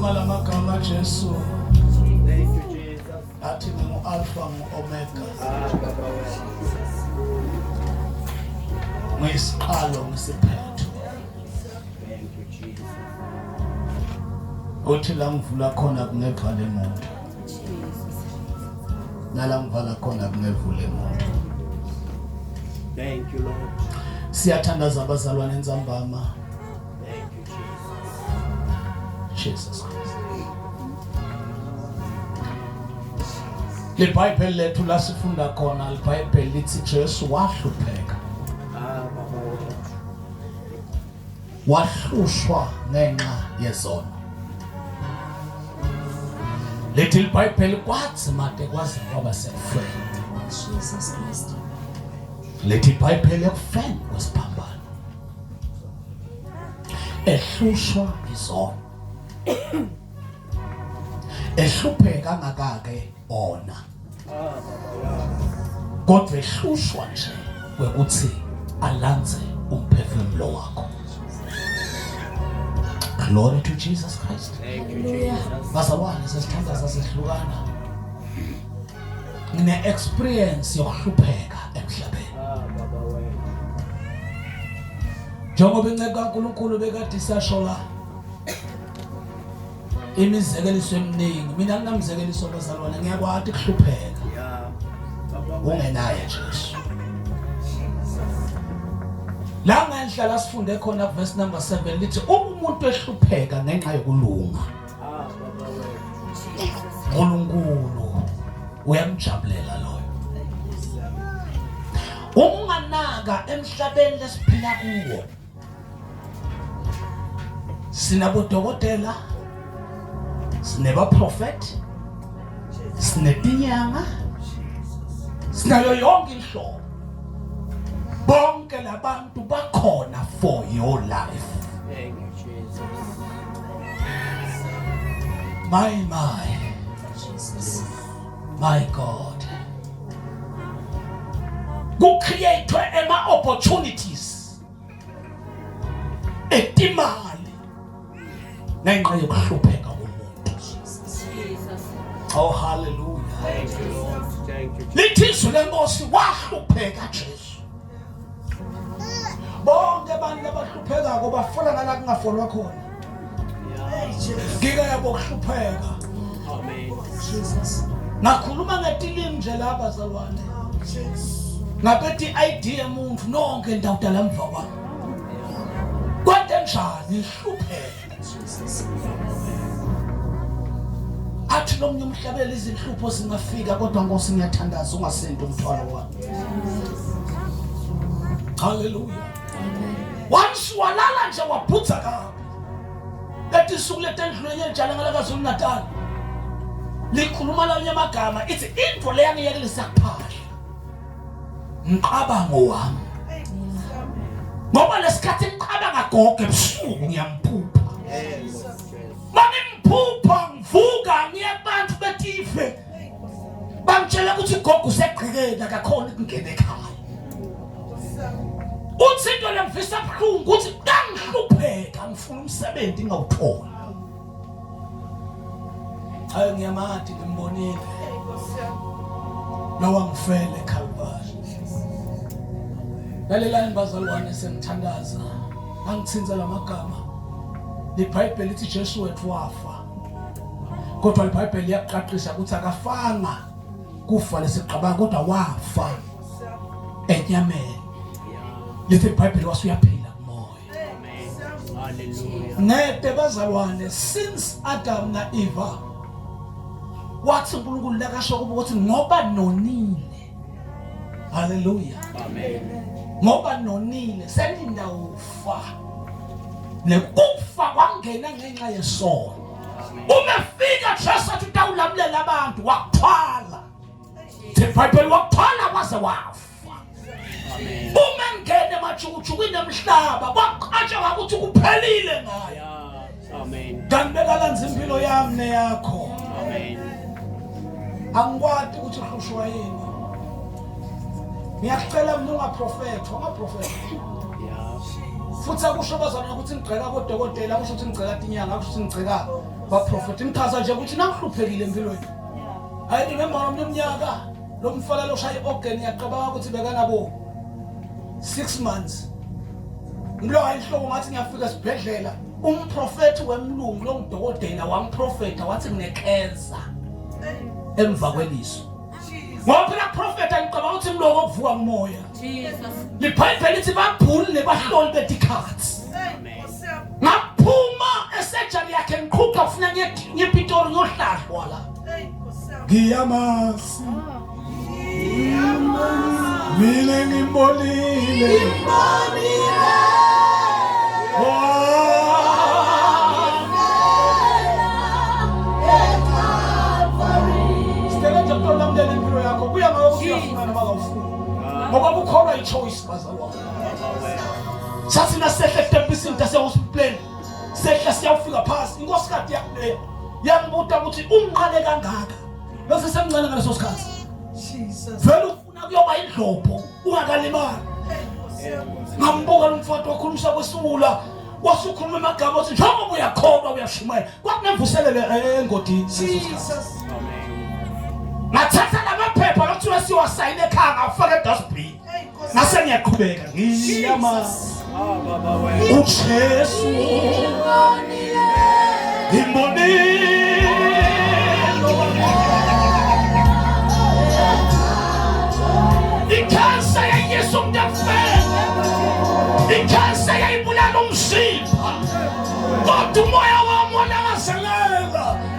ngikhuluma lamagama Jesu.
Thank you, Jesus.
Athi ngu-Alpha ngu-Omega. Ngiyisiqalo ngisiphetho.
Thank you, Jesus.
Uthi la ngivula khona kungevale umuntu. Nala ngivala khona kungevule umuntu.
Thank you, Lord.
Siyathandaza abazalwane enzambama.
Thank you, Jesus.
Jesus Christ. Le Bible lethu la sifunda khona, le Bible lithi Jesu wahlupheka.
Baba wethu.
Wahlushwa ngenxa yezono. Lethi le Bible kwathi made kwaze kwaba sefwe.
Jesus Christ.
Lethi iBhayibheli ekufeni kwesiphambano. Ehlushwa izono. Ehlupheka ngakake ona. Kodwa ehlushwa nje kwekuthi alanze umphefumulo wakho. Glory to Jesus Christ.
Thank you, Jesus.
Bazalwane sesithandaza sehlukana. Ngine experience yokuhlupheka emhlabeni.
Baba wethu.
Njengoba inceba kaNkulunkulu bekade isasho la. Imizekeliso eminingi, mina nginamzekeliso bazalwane ngiyakwazi ukuhlupheka.
Baba wethu.
Ungenaye Jesu. La ngendlela sifunde khona verse number 7 lithi umuntu ehlupheka ngenxa yokulunga.
Baba wethu.
uNkulunkulu uyamjabulela loyo. Unganaka emhlabeni lesiphila kuwo. Sinabodokotela, sinabaprophet, sinetinyanga, sinayo yonke inhlobo. Bonke labantu bakhona for your life.
Thank you, Jesus.
My
Jesus.
my God. Go create ema opportunities. Etimali. Ngenxa yokuhlupheka komuntu.
Jesus.
Oh hallelujah.
Thank you, Lord. Thank you.
Lithizwe lenkosi wahlupheka Jesu. Bonke abantu abahluphekako bafuna ngala kungafolwa khona. Ngike yabo kuhlupheka.
Amen.
Jesus.
Ngakhuluma ngetilimi nje la bazalwane. Ngabethi idea yomuntu nonke ndawudala emva kwami. Kodwa njani ihlupheka?
Jesus.
Athi lo mnye umhlabeli izinhlupho singafika kodwa Nkosi ngiyathandaza ungasenti umthwalo wami. Hallelujah. Once walala nje waphutha kabi. Lethi suku letendlweni enjalo ngala kaZulu Natal. Likhuluma la nyamagama ithi into leyangiyekelisa kuphahla. Mqabango wami. Ngoba lesikhathi ngiqabanga gogo ebusuku ngiyamphupha. Mangimphupha ngivuka ngiyabantu betife. Bangitshela ukuthi gogo usegqikela akakhona ukungena ekhaya. Uthi into lemvisa buhlungu ukuthi ngangihlupheka ngifuna umsebenzi ngawuthola. Hayi ngiyamati ngimbonile. Nawangifele eKalvari. Lalela bazalwane sengithandaza. Angithinza lamagama. IBhayibheli lithi Jesu wethu wafa. Kodwa iBhayibheli iyaqaqisha ukuthi akafanga kufa lesiqabanga kodwa wafa enyameni. Lithi iBhayibheli wasuyaphila kumoya.
Amen. Hallelujah.
Ngede bazalwane since Adam na Eva wathi uNkulunkulu lakasho kuba ukuthi ngoba nonile. Hallelujah.
Amen.
Ngoba nonile seninda ufa. Nekufa kwangena ngenxa yesono. Umefika Jesu athi utawulamulela abantu wakuthwala. IBhayibheli wakuthwala waze wafa.
Amen.
Uma ngene majukujukwini emhlaba kwaqhatsha ukuthi kuphelile ngaye.
Amen.
Kanibekalanza impilo yami neyakho.
Amen.
Angikwadi ukuthi uhlushwa yini. Ngiyacela mina ungaprofethi, ungaprofethi. futhi akusho bazana ukuthi ngigxeka kodokotela akusho ukuthi ngigxeka tinyanga akusho ukuthi ngigxeka baprofeti ngichaza nje ukuthi nangihluphekile empilweni hayi remember nomnyaka lo mfana lo shaya organ yaqabanga ukuthi bekanabo 6 months ngilo ayihloko ngathi ngiyafika esibhedlela umprofeti wemlungu lo ngidokotela wamprofeta wathi nginecancer emva kweliso ngoba phela profeta ngicabanga ukuthi imloko okuvuka umoya
Jesus.
liBhayibheli lithi babhule bahloli betikhathi ngaphuma esurgery yakhe ngiqhuqa ufuna ngePitori ngohlahlwa la ngiyamasi mina ngimbolile impilo yakho kuya ngokufuna noma awufuni ngoba kukhona ichoice bazalwa sathi nasehle stephisini tasehospital sehla siyafika phansi inkosikazi yakuleya yangibuta ukuthi umnqane kangaka bese semncane ngaleso sikhathi Jesus vele ufuna kuyoba indlopho ungakalimali ngambuka lo mfowethu wakhulumisa kwesula wasukhuluma amagama othi njengoba uyakholwa uyashumayela kwakunemvuselele engodini Jesus Mathatha lamaphepha lokuthiwa siwasayine ekhaya ngafaka edustbin. Nase ngiyaqhubeka ngiyama. Baba wena. uJesu. Ngimbonile. Ikhansa yayesu mntafela. Ikhansa yayibulala umzimba. Kodwa umoya wami walangazelela.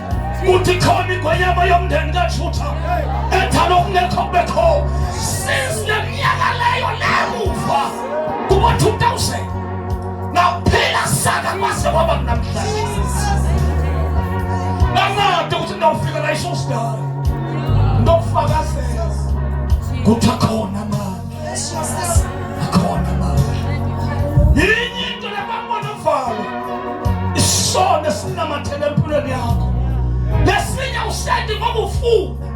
Uthi khona ingonyama yomndeni kaJuda ethalo kungekho bekho since leminyaka leyo lemuva kuba 2000 naphela saka kwase kwaba namhlanje namathi ukuthi ndawufika la iShostile ndokufakazela kuthi khona manje akhona manje yinye into labambona mfalo isona sinamathele empilweni yakho lesinya usedi ngoba ufuna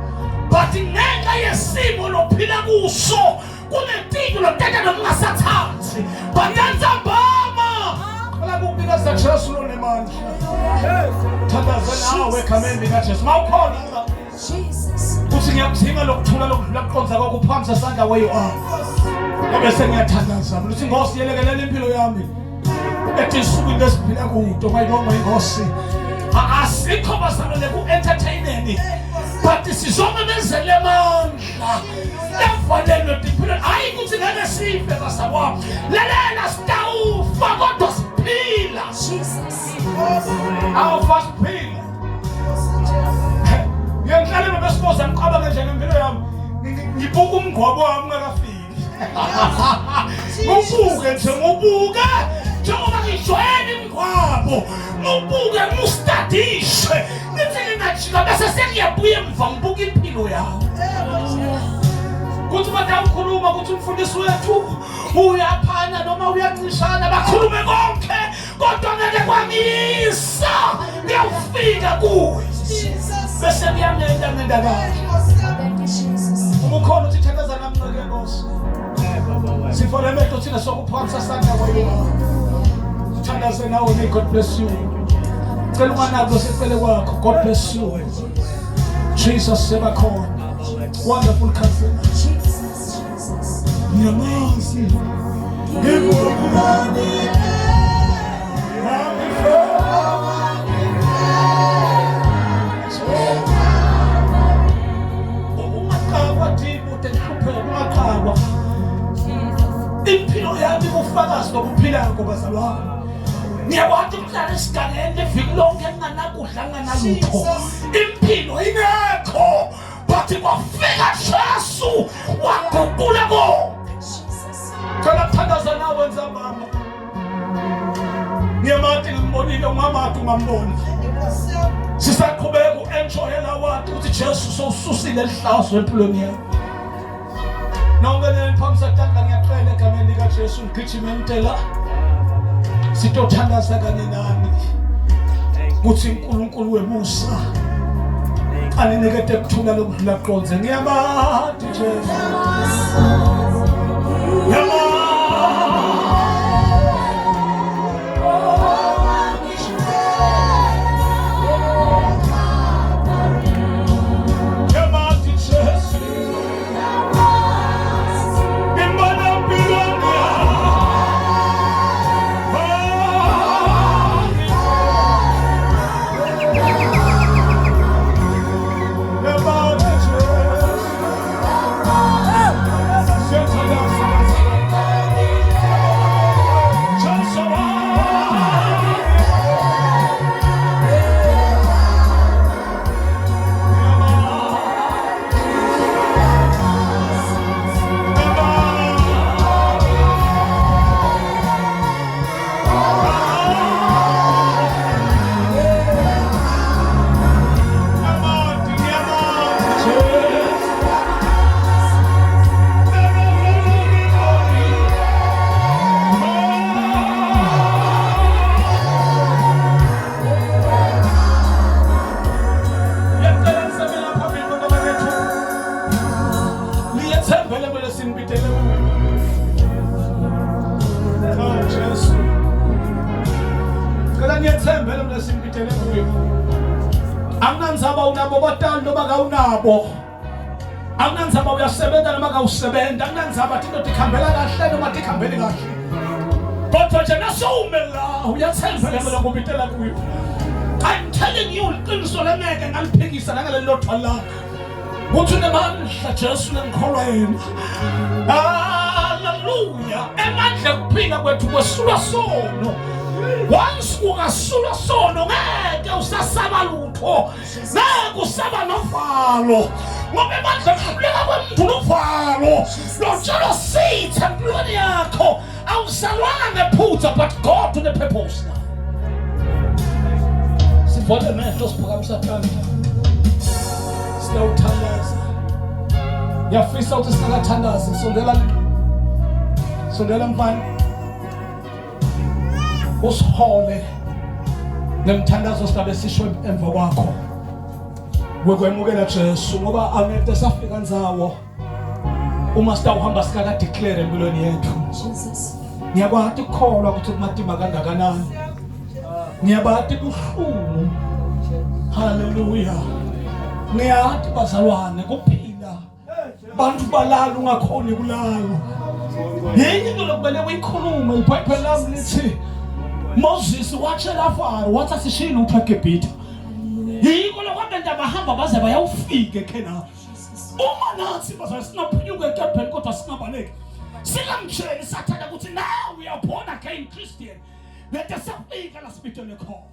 but ngenxa yesimo lophila kuso kunempilo lotata nokungasathathi banyanza mbama ola kubika sajesu lo nemandla thandaza nawe egameni likaJesu mawukhona Jesus uthi ngiyakudinga lokuthula lokudlula kuqonza kokuphamisa sandla where you are bese ngiyathandaza uthi Nkosi yelekelela impilo yami ethi isuku lesiphila kudo mayibonga inkosi asikho basalele ku-entertaineni but sizomemezele amandla evalelwe diphilo hayi ukuthi ngeke sife basakwami lelela sitawufa kodwa siphila awufa siphila ngiyangihlalela besiboza ngiqabanga nje ngempilo yami ngibuka umngcwabo wami ungakafiki ubuke nje ubuke njengoba ngijwayele imingcwabo ubuke ngustadishe nithi ngajika bese sengiyabuya emva ngibuka impilo yawo kuthi bathi ukhuluma ukuthi umfundisi wethu uyaphana noma uyacishana bakhulume konke kodwa ngeke kwamisa ngiyafika kuwe bese ngiyamenda ngendakazi umukhona uthi thakaza namnceke Nkosi sifole metho thina sokuphamisa sandla kwayo thandaze nawe God bless you cela umanabo sicele kwakho God bless you Jesus sebakhona wonderful cousin Jesus Namazi ngibonani impilo yami kufakazi lokuphilayo bazalwane ngiyakwazi ukuhlala esigangeni iviki lonke nginganakudla nginganalutho impilo ingekho but kwafika Jesu waguqula konke cela kuthandaza nawe wenza mama ngiyamathi ngimbonile ungamathi ungamboni sisaqhubeka u-enjoyela wathi ukuthi Jesu sowususile lihlazo empilweni yakho nongene phamisa tandla ngiyaqhela egameni likaJesu ngigijime ngitela sitothandaza kanye nami ukuthi uNkulunkulu wemusa aninekete kuthula lokudlula qonze ngiyamathi Jesu
Ngithembele mina simpithele kuyo. Akunanzaba unabo batali noma kawunabo. Akunanzaba uyasebenza noma kawusebenza. Akunanzaba into ikhambela kahle noma ikhambeli kahle. Kodwa nje nasowumela uyathembela mina ngobitela kuyo. I'm telling you, iqiniso lemeke ngaliphikisa nangale lotho lakho. Uthi nemandla Jesu lenkholwa yena. Hallelujah. Emandla kuphila kwethu kwesulwa sono. Once ungasulwa sono ngeke usasaba lutho. Ngeke usaba novalo. Ngoba emandla kuhluleka kwemuntu novalo. Lotshalo sithe empilweni yakho. Awusalwanga ngephutha but God to the purpose now. Sivole mehlo siphakamisa phambili. Siyawuthandaza. Yafisa ukuthi singathandazi sondela mfana. Usihole nemthandazo sibe sisho emva kwakho. Wekwemukela Jesu ngoba angeke safika nzawo. Uma sitawuhamba sikaka declare empilweni yethu.
Jesus.
Ngiyabati ukukholwa ukuthi kumatima kangakanani. Ngiyabati kuhlungu. Hallelujah. Ngiyati bazalwane kuphila. Bantu balala ungakhoni kulala. Yini into lokumele uyikhulume iBhayibheli lami lithi Moses watshela Faro wathi asishile uPhakebhitha. Yiko lokwabenda bahamba baze bayawufika eKhenani. Uma nathi bazalwane singaphunyuka enkempeni kodwa singabaleki. Singamtsheli sathana ukuthi now we are born again Christian. Let us speak and speak to the call.